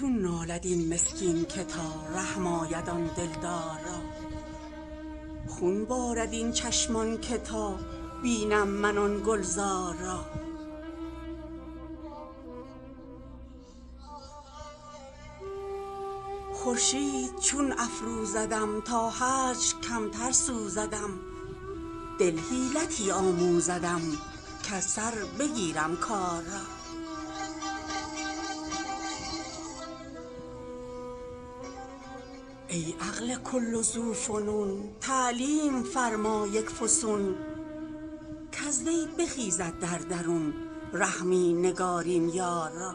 چون نالد این مسکین که تا رحم آید آن دلدار را. خون بارد این چشمان که تا بینم من آن گلزار را. خورشید چون افروزدم تا هجر کمتر سوزدم، دل حیلتی آموزدم کز سر بگیرم کار را. ای عقل کل ذوفنون تعلیم فرما یک فسون، کز وی بخیزد در درون رحمی نگارین یار را.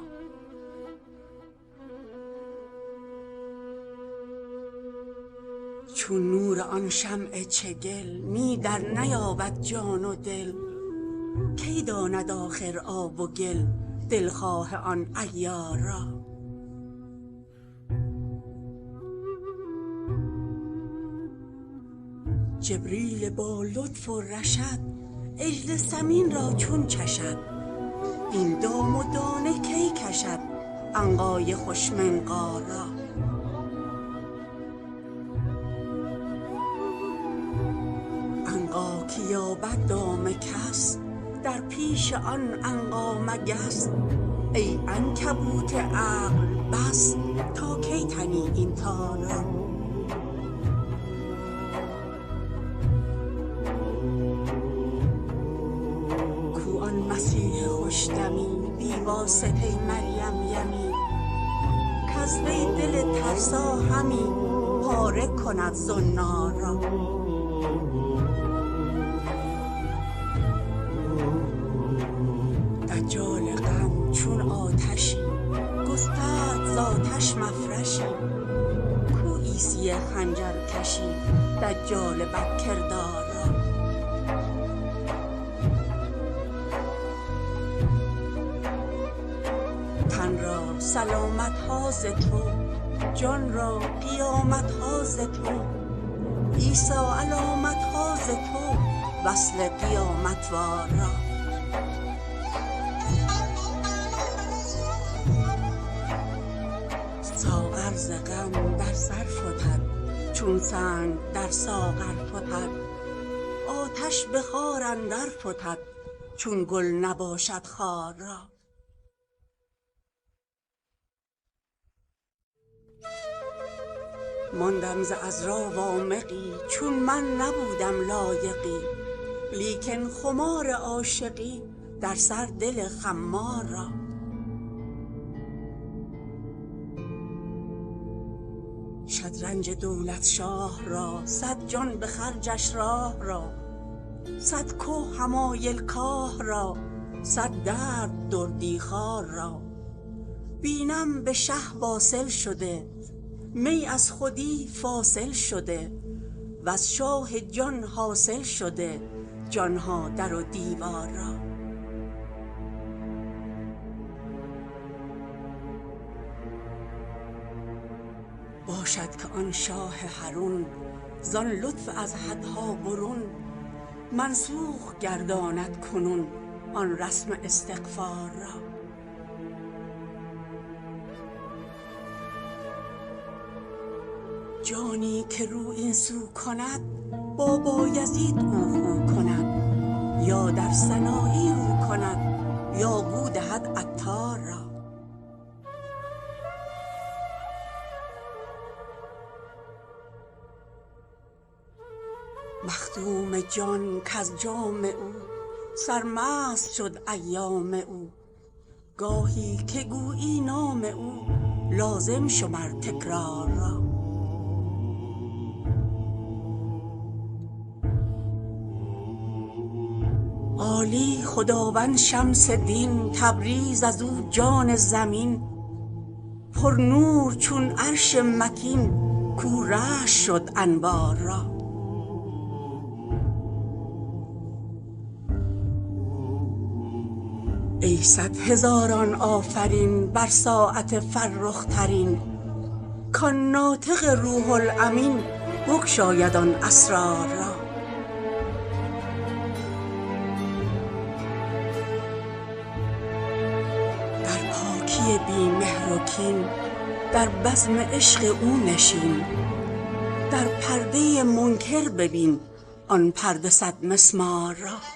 چون نور آن شمع چگل می در نیابد جان و دل، کی داند آخر آب و گل دلخواه آن عیار را. جبریل با لطف و رشد عجل سمین را چون چشد، این دام و دانه کی کشد عنقای خوش منقار را. عنقا که یابد دام کس در پیش آن عنقا مگس، ای عنکبوت عقل بس تا کی تنی این تار را. مسیح خوشدمی بی واسطه مریم یمی، کز وی دل ترسا همی پاره کند زنار را. دجال غم چون آتشی گسترد ز آتش مفرشی، کو عیسی خنجر کشی دجال بدکردار را. تن را سلامت ها ز تو، جان را قیامت ها ز تو، عیسی علامت ها ز تو وصل قیامت وار را. ساغر ز غم در سر فتد، چون سنگ در ساغر فتد، آتش به خار اندر فتد چون گل نباشد خار را. ماندم ز عذرا وامقی چون من نبودم لایقی، لیکن خمار عاشقی در سر دل خمار را. شطرنج دولت شاه را صد جان به خرجش راه را، صد که حمایل کاه را، صد درد دردی خوار را. بینم به شه واصل شده، می از خودی فاصل شده، وز شاه جان حاصل شده جانها در و دیوار را. باشد که آن شاه حرون زان لطف از حدها برون، منسوخ گرداند کنون آن رسم استغفار را. جانی که رو این سو کند با بایزید او خو کند، یا در سنایی او کند یا بو دهد عطار را. مخدوم جان کز جام او سرمست شد ایام او، گاهی که گویی نام او لازم شمر تکرار را. عالی خداوند شمس دین تبریز از او جان زمین، پر نور چون عرش مکین کو رشک شد انوار را. ای صد هزاران آفرین بر ساعت فرخ ترین، کان ناطق روح الامین بگشاید آن اسرار را. بی مهر و کین در بزم عشق او نشین، در پرده منکر ببین آن پرده صد مسمار را.